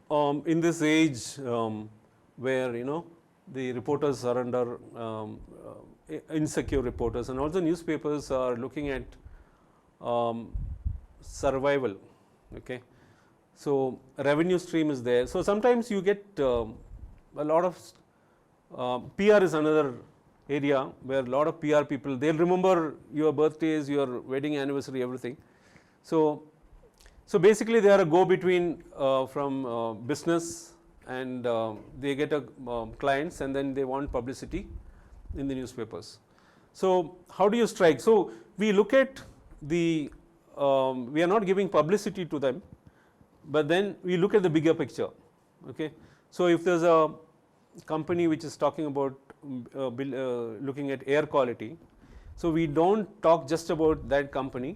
in this age where the reporters are under insecure reporters, and also newspapers are looking at survival. Okay, so revenue stream is there. So sometimes you get a lot of PR is another area where a lot of PR people, they'll remember your birthdays, your wedding anniversary, everything. So basically they are a go-between from business, and they get clients, and then they want publicity in the newspapers. So how do you strike? So we look at the, we are not giving publicity to them, but then we look at the bigger picture. Okay, so if there's a company which is talking about looking at air quality, so we don't talk just about that company.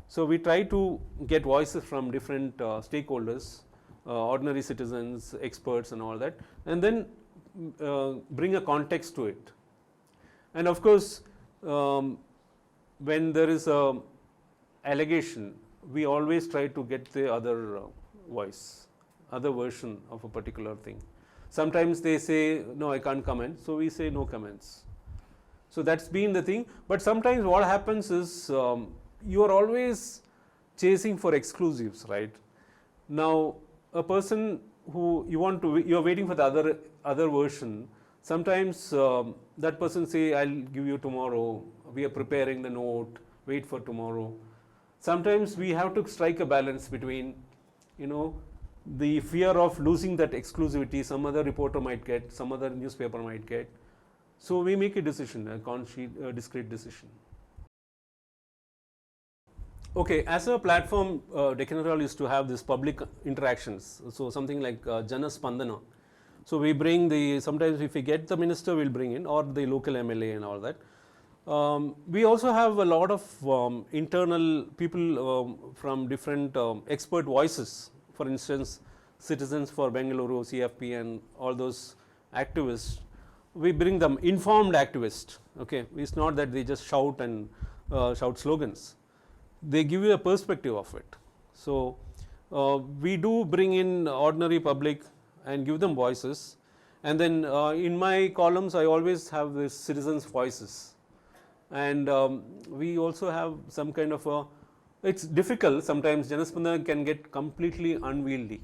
So we try to get voices from different stakeholders, ordinary citizens, experts and all that, and then bring a context to it. And of course, when there is a allegation, we always try to get the other voice, other version of a particular thing. Sometimes they say, no, I can't comment, so we say no comments. So that's been the thing. But sometimes what happens is you are always chasing for exclusives, right? Now, a person who you are waiting for the other version. Sometimes that person say, I'll give you tomorrow. We are preparing the note. Wait for tomorrow. Sometimes we have to strike a balance between, the fear of losing that exclusivity. Some other reporter might get, some other newspaper might get. So we make a decision, a discrete decision. Okay, as a platform, Deccan Herald used to have this public interactions. So something like Jana Spandana. So we bring sometimes if we get the minister, we'll bring in, or the local MLA and all that. We also have a lot of internal people from different expert voices. For instance, citizens for Bengaluru, CFP and all those activists. We bring them informed activists. Okay, it's not that they just shout and shout slogans. They give you a perspective of it. So we do bring in ordinary public and give them voices. And then in my columns, I always have the citizens' voices. And we also have some kind of a, it's difficult sometimes. Janaspandana can get completely unwieldy.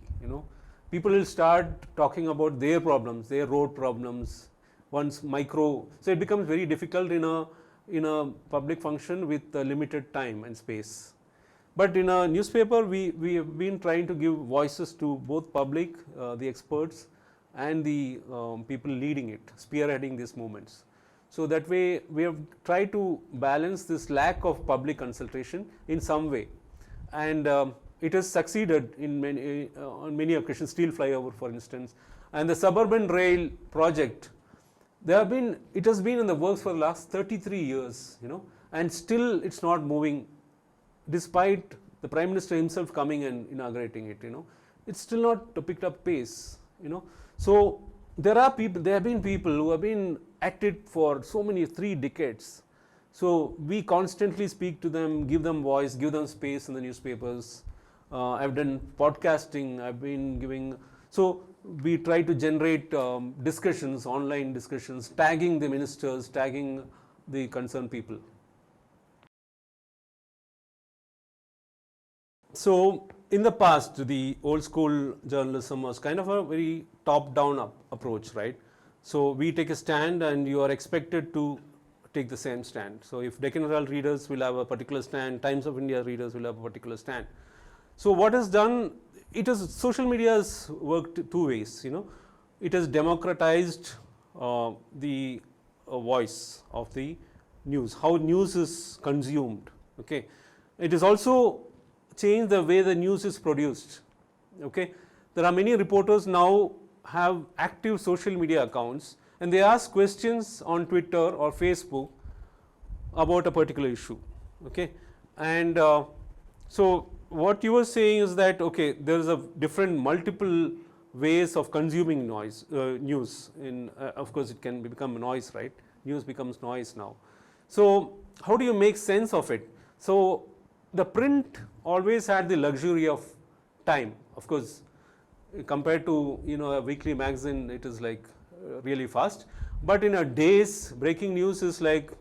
People will start talking about their problems, their road problems, once micro. So it becomes very difficult in a public function with limited time and space. But in a newspaper, we have been trying to give voices to both public, the experts, and the people leading it, spearheading these movements. So that way, we have tried to balance this lack of public consultation in some way, and it has succeeded in on many occasions. Steel flyover, for instance, and the suburban rail project. It has been in the works for the last 33 years, and still it's not moving, despite the Prime Minister himself coming and inaugurating it. It's still not picked up pace. So there have been people who have been at it for so many 3 decades. So we constantly speak to them, give them voice, give them space in the newspapers. I've done podcasting. I've been giving. So we try to generate discussions, online discussions, tagging the ministers, tagging the concerned people. So in the past, the old school journalism was kind of a very top-down approach, right? So we take a stand and you are expected to take the same stand. So if Deccan Herald readers will have a particular stand, Times of India readers will have a particular stand. So what is done, social media has worked 2 ways, It has democratized the voice of the news, how news is consumed, okay. It has also changed the way the news is produced, okay. There are many reporters now have active social media accounts, and they ask questions on Twitter or Facebook about a particular issue, okay. And so what you were saying is that, okay, there is a different multiple ways of consuming news. Of course, it can become noise, right? News becomes noise now. So how do you make sense of it? So the print always had the luxury of time. Of course, compared to a weekly magazine, it is like really fast. But in a day's breaking news is like,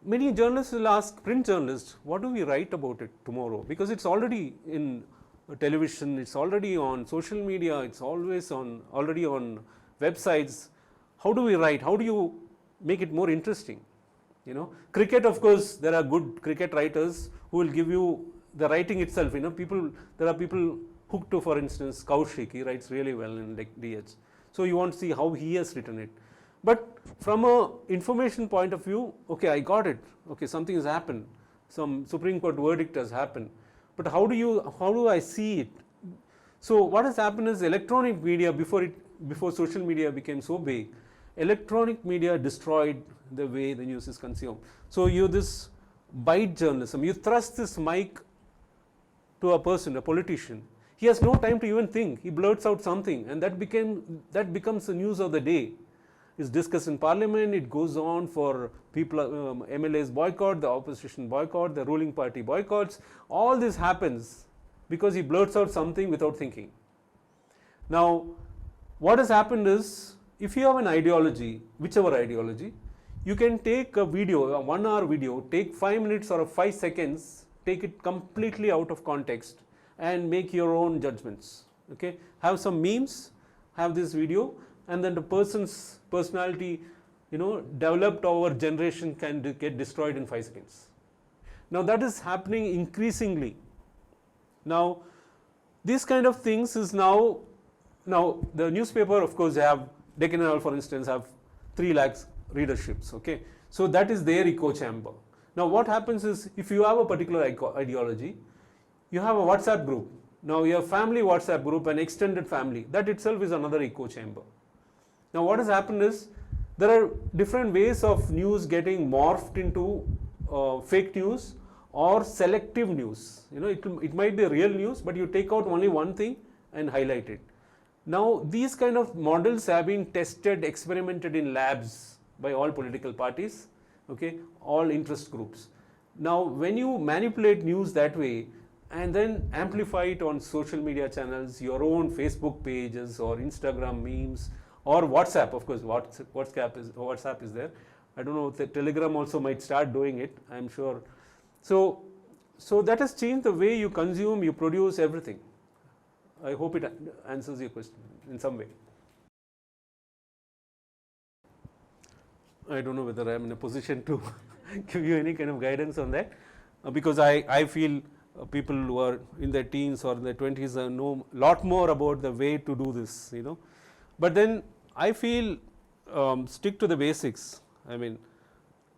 many journalists will ask print journalists, what do we write about it tomorrow? Because it's already in television, it's already on social media, it's already on websites. How do we write? How do you make it more interesting? Cricket, of course, there are good cricket writers who will give you the writing itself. There are people hooked to, for instance, Kaushik. He writes really well in like DH. So you want to see how he has written it. But from a information point of view, okay, I got it. Okay, something has happened. Some Supreme Court verdict has happened. But how do I see it? So what has happened is electronic media, before social media became so big, electronic media destroyed the way the news is consumed. So this bite journalism, you thrust this mic to a person, a politician, he has no time to even think. He blurts out something, and that becomes the news of the day. It's discussed in parliament, it goes on for people, MLAs boycott, the opposition boycott, the ruling party boycotts. All this happens because he blurts out something without thinking. Now, what has happened is, if you have an ideology, whichever ideology, you can take a video, a 1 hour video, take 5 minutes or 5 seconds, take it completely out of context and make your own judgments. Okay, have some memes, have this video, and then the person's personality, developed over generation can get destroyed in 5 seconds. Now that is happening increasingly. Now, these kind of things is now the newspaper, of course, they have Deccan Herald, for instance, have 3 lakhs readerships. Okay, so that is their echo chamber. Now what happens is, if you have a particular ideology, you have a WhatsApp group. Now you have family WhatsApp group and extended family. That itself is another echo chamber. Now what has happened is, there are different ways of news getting morphed into fake news or selective news. It might be real news, but you take out only one thing and highlight it. Now these kind of models have been tested, experimented in labs by all political parties, okay, all interest groups. Now when you manipulate news that way and then amplify it on social media channels, your own Facebook pages or Instagram memes, or WhatsApp, of course, WhatsApp is there. I don't know if the Telegram also might start doing it, I'm sure. So that has changed the way you consume, you produce everything. I hope it answers your question in some way. I don't know whether I am in a position to give you any kind of guidance on that, because I feel people who are in their teens or in their 20s know a lot more about the way to do this, But then I feel stick to the basics. I mean,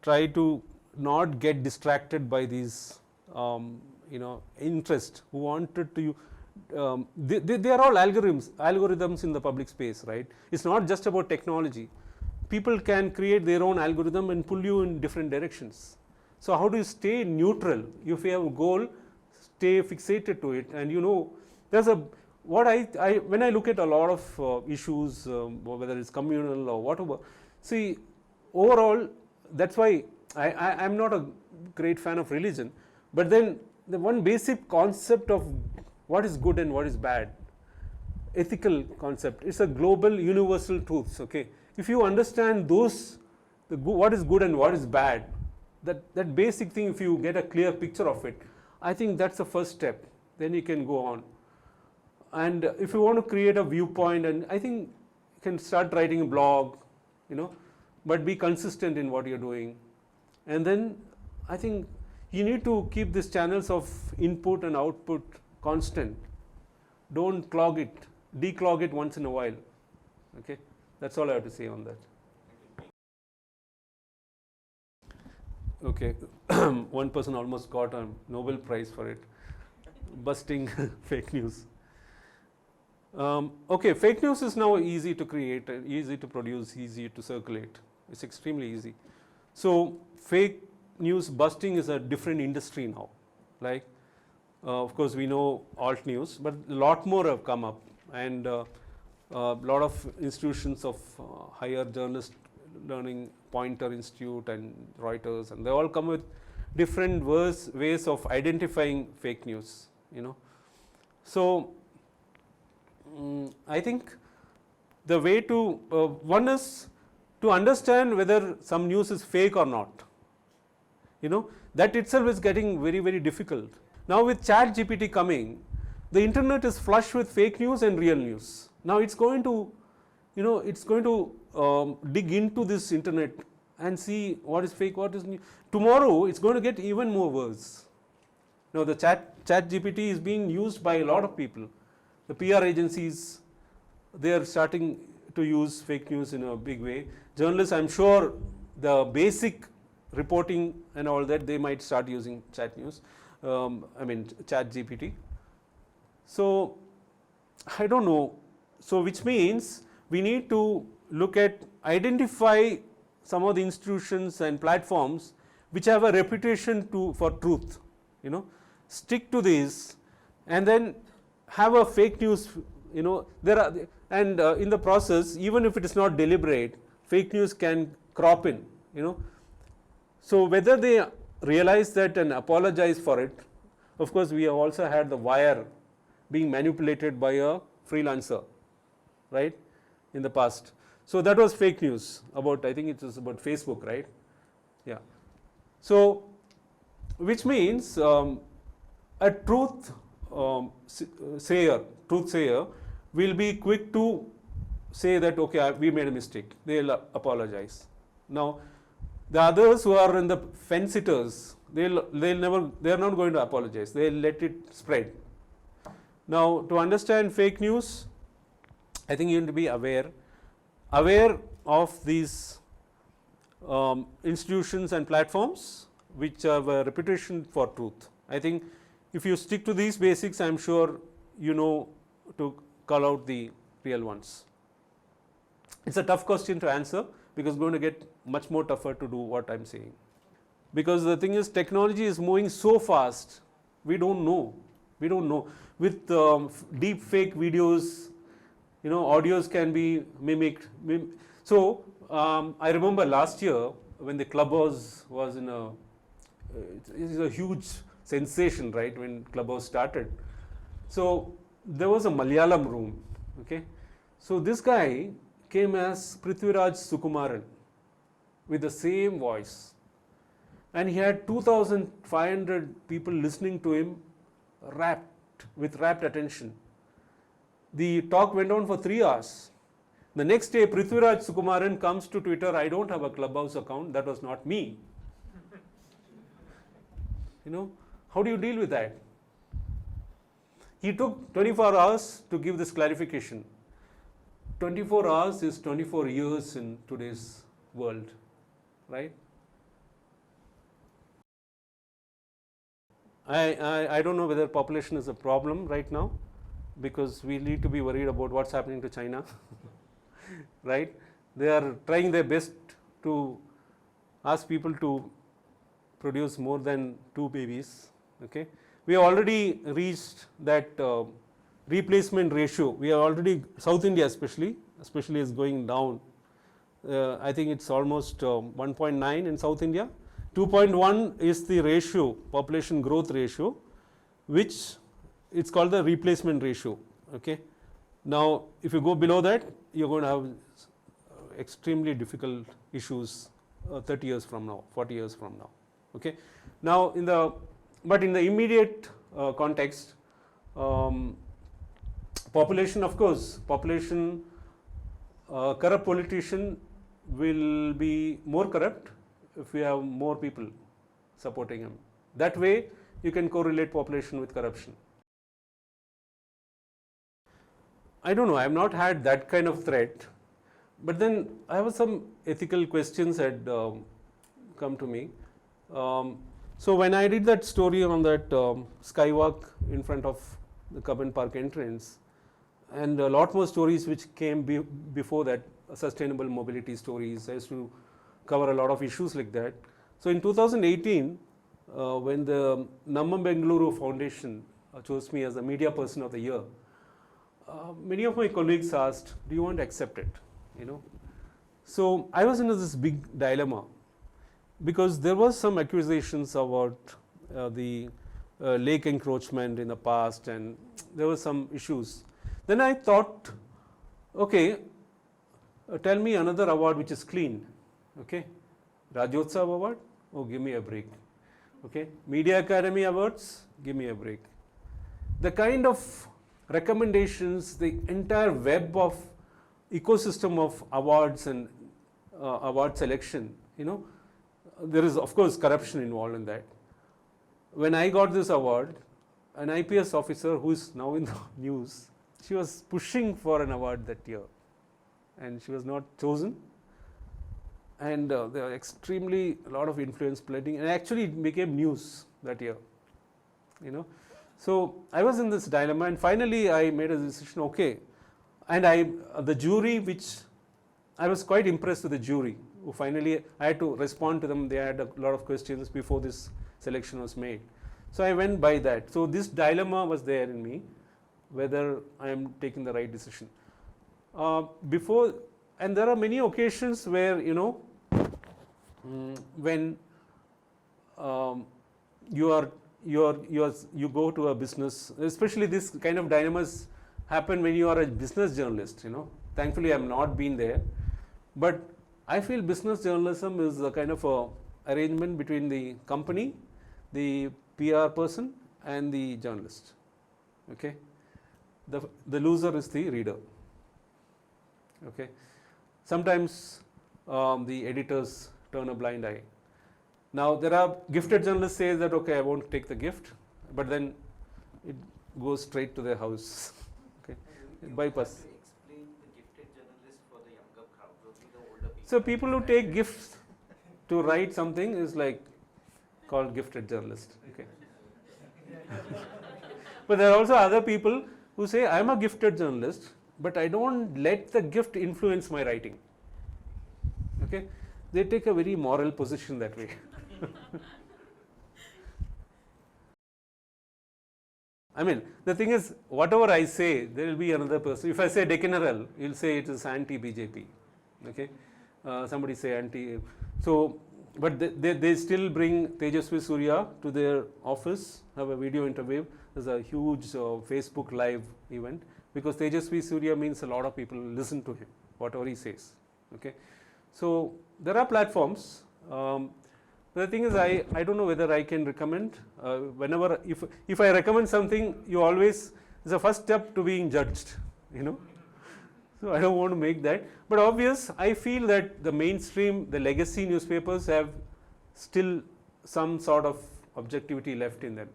try to not get distracted by these, interest who wanted to. They are all algorithms in the public space, right? It's not just about technology. People can create their own algorithm and pull you in different directions. So how do you stay neutral? If you have a goal, stay fixated to it. And there's when I look at a lot of issues, whether it's communal or whatever, see, overall, that's why I'm not a great fan of religion. But then the one basic concept of what is good and what is bad, ethical concept, it's a global universal truths. Okay, if you understand what is good and what is bad, that basic thing, if you get a clear picture of it, I think that's the first step. Then you can go on. And if you want to create a viewpoint, and I think you can start writing a blog, but be consistent in what you're doing. And then I think you need to keep these channels of input and output constant. Don't clog it, declog it once in a while. Okay, that's all I have to say on that. Okay, one person almost got a Nobel Prize for it, busting fake news. Okay, fake news is now easy to create, easy to produce, easy to circulate. It's extremely easy. So fake news busting is a different industry now. Like, of course, we know alt news, but a lot more have come up, and a lot of institutions of higher journalist learning, Pointer Institute and Reuters, and they all come with different ways of identifying fake news. So I think the way to, one is to understand whether some news is fake or not. That itself is getting very, very difficult. Now with ChatGPT coming, the internet is flush with fake news and real news. Now it's going to, dig into this internet and see what is fake, what is new. Tomorrow it's going to get even more worse. Now the ChatGPT is being used by a lot of people. The PR agencies, they are starting to use fake news in a big way. Journalists, I'm sure the basic reporting and all that, they might start using ChatGPT. So I don't know. So which means we need to look at, identify some of the institutions and platforms which have a reputation for truth. Stick to these, and then have a fake news. There are, and in the process, even if it is not deliberate, fake news can crop in. So whether they realize that and apologize for it. Of course, we have also had the wire being manipulated by a freelancer, right, in the past. So that was fake news about, I think it was about Facebook, right? Yeah. So which means a truth sayer will be quick to say that, okay, we made a mistake. They'll apologize. Now the others who are in the fence sitters, they are not going to apologize. They'll let it spread. Now to understand fake news, I think you need to be aware of these institutions and platforms which have a reputation for truth. I think if you stick to these basics, I'm sure to call out the real ones. It's a tough question to answer, because it's going to get much more tougher to do what I'm saying. Because the thing is, technology is moving so fast, we don't know. With deep fake videos, audios can be mimicked. So I remember last year when the Clubhouse was it is a huge sensation, right, when Clubhouse started. So there was a Malayalam room, okay. So this guy came as Prithviraj Sukumaran with the same voice, and he had 2,500 people listening to him with rapt attention. The talk went on for 3 hours. The next day, Prithviraj Sukumaran comes to Twitter, I don't have a Clubhouse account, that was not me. How do you deal with that? He took 24 hours to give this clarification. 24 hours is 24 years in today's world, right? I don't know whether population is a problem right now, because we need to be worried about what's happening to China, right? They are trying their best to ask people to produce more than 2 babies, okay? We have already reached that replacement ratio. We are already, South India especially is going down. I think it's almost 1.9 in South India. 2.1 is the ratio, population growth ratio, which it's called the replacement ratio, okay. Now if you go below that, you're going to have extremely difficult issues 30 years from now, 40 years from now, okay. Now in the immediate context, population, of course, corrupt politician will be more corrupt if we have more people supporting him. That way you can correlate population with corruption. I don't know, I have not had that kind of threat, but then I have some ethical questions had come to me. So when I did that story on that skywalk in front of the Kappan Park entrance, and a lot more stories which came before that, sustainable mobility stories, I used to cover a lot of issues like that. So in 2018, when the Bengaluru Foundation chose me as a media person of the year, many of my colleagues asked, do you want to accept it? So I was in this big dilemma, because there was some accusations about the lake encroachment in the past, and there were some issues. Then I thought, Okay, tell me another award which is clean. Okay, Rajyotsav Award, oh give me a break. Okay, Media Academy Awards, give me a break. The kind of recommendations, the entire web of ecosystem of awards and award selection, there is of course corruption involved in that. When I got this award, an IPS officer who is now in the news, she was pushing for an award that year and she was not chosen, and there were extremely a lot of influence playing, and actually it became news that year. So I was in this dilemma, and finally I made a decision. Okay, and the jury, which I was quite impressed with the jury, who finally I had to respond to them. They had a lot of questions before this selection was made. So I went by that. So this dilemma was there in me, whether I am taking the right decision. And there are many occasions where, when you go to a business, especially this kind of dilemmas happen when you are a business journalist. Thankfully, I have not been there, but I feel business journalism is a kind of a arrangement between the company, the PR person, and the journalist. Okay, the loser is the reader. Okay, sometimes the editors turn a blind eye. Now there are gifted journalists say that okay, I won't take the gift, but then it goes straight to their house. Okay, it bypass. Explain the gifted journalist for the younger crowd, only the older people. So people who take gifts to write something is like called gifted journalist. Okay. But there are also other people who say I am a gifted journalist, but I don't let the gift influence my writing. Okay, they take a very moral position that way. I mean, the thing is, whatever I say, there will be another person. If I say Deccanherald, you'll say it is anti-BJP. Okay, somebody say anti. So, but they still bring Tejasvi Surya to their office, have a video interview. There's a huge Facebook live event, because Tejasvi Surya means a lot of people listen to him, whatever he says. Okay, so there are platforms. The thing is, I don't know whether I can recommend. Whenever, if I recommend something, you always, it's the first step to being judged, So I don't want to make that. But obvious, I feel that the mainstream, the legacy newspapers have still some sort of objectivity left in them.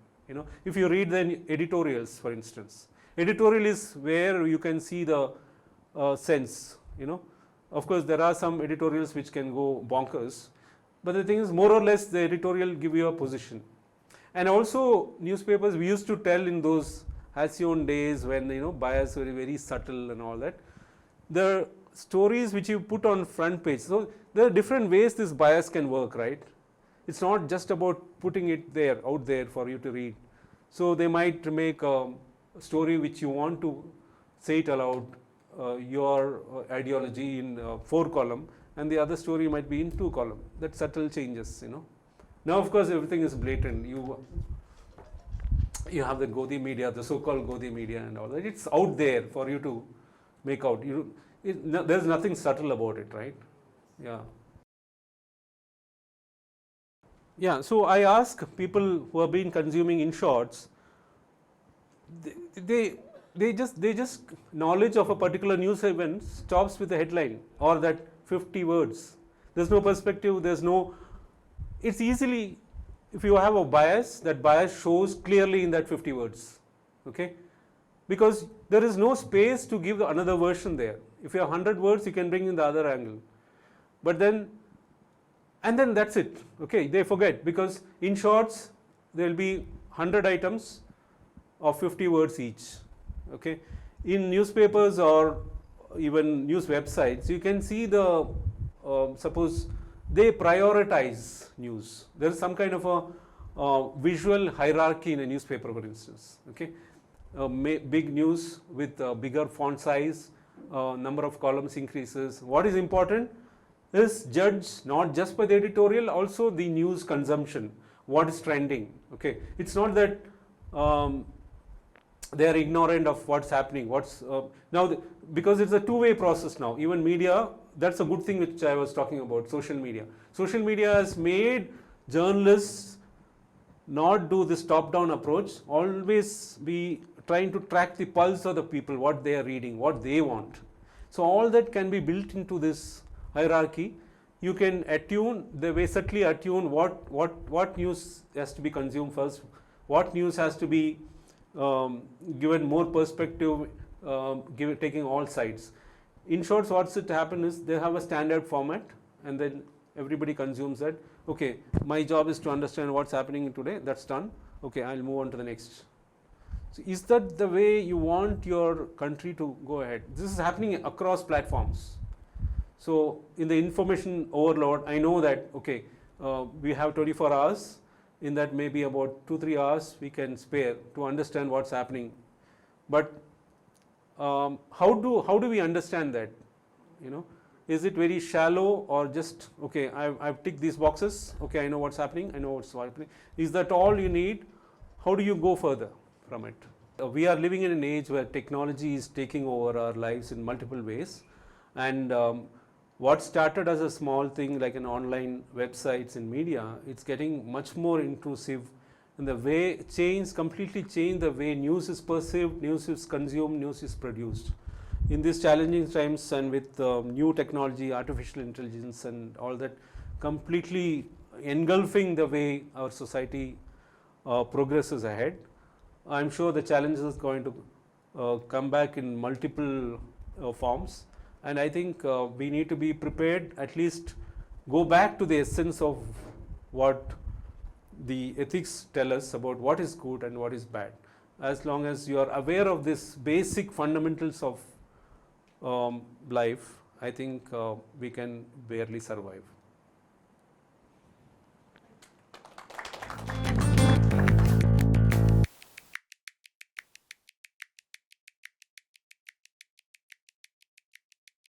If you read the editorials, for instance, editorial is where you can see the sense. Of course, there are some editorials which can go bonkers, but the thing is, more or less, the editorial give you a position. And also, newspapers, we used to tell in those halcyon days when bias were very subtle and all that. The stories which you put on front page, so there are different ways this bias can work, right? It's not just about putting it there, out there for you to read. So they might make a story which you want to say it aloud, your ideology in 4 column, and the other story might be in 2 column. That subtle changes, Now, of course, everything is blatant. You have the Godi media, the so-called Godi media and all that. It's out there for you to make out. There's nothing subtle about it, right? Yeah. Yeah, so I ask people who have been consuming in shorts, they just knowledge of a particular news event stops with the headline or that 50 words. There's no perspective, it's easily, if you have a bias, that bias shows clearly in that 50 words. Okay? Because there is no space to give another version there. If you have 100 words, you can bring in the other angle. But then that's it. Okay, they forget, because in shorts, there will be 100 items of 50 words each. Okay, in newspapers or even news websites, you can see suppose they prioritize news. There is some kind of a visual hierarchy in a newspaper, for instance. Okay, big news with bigger font size, number of columns increases. What is important is judged not just by the editorial, also the news consumption, what is trending. Okay, it's not that they are ignorant of what's happening. Because it's a two-way process now. Even media, that's a good thing which I was talking about, social media. Social media has made journalists not do this top-down approach, always be trying to track the pulse of the people, what they are reading, what they want. So all that can be built into this hierarchy. You can subtly attune what news has to be consumed first, what news has to be given more perspective, taking all sides. In short, what's it happen is they have a standard format, and then everybody consumes that. Okay, my job is to understand what's happening today. That's done. Okay, I'll move on to the next. So is that the way you want your country to go ahead? This is happening across platforms. So in the information overload, I know that, okay, we have 24 hours. In that, maybe about 2-3 hours we can spare to understand what's happening. But how do we understand that? Is it very shallow, or just, okay, I've ticked these boxes, okay, I know what's happening, I know what's happening. Is that all you need? How do you go further from it? We are living in an age where technology is taking over our lives in multiple ways, and what started as a small thing like an online websites and media, it's getting much more intrusive, and the way completely changed the way news is perceived, news is consumed, news is produced. In these challenging times, and with new technology, artificial intelligence and all that completely engulfing the way our society progresses ahead, I'm sure the challenges is going to come back in multiple forms. And I think we need to be prepared, at least go back to the essence of what the ethics tell us about what is good and what is bad. As long as you are aware of this basic fundamentals of life, I think we can barely survive.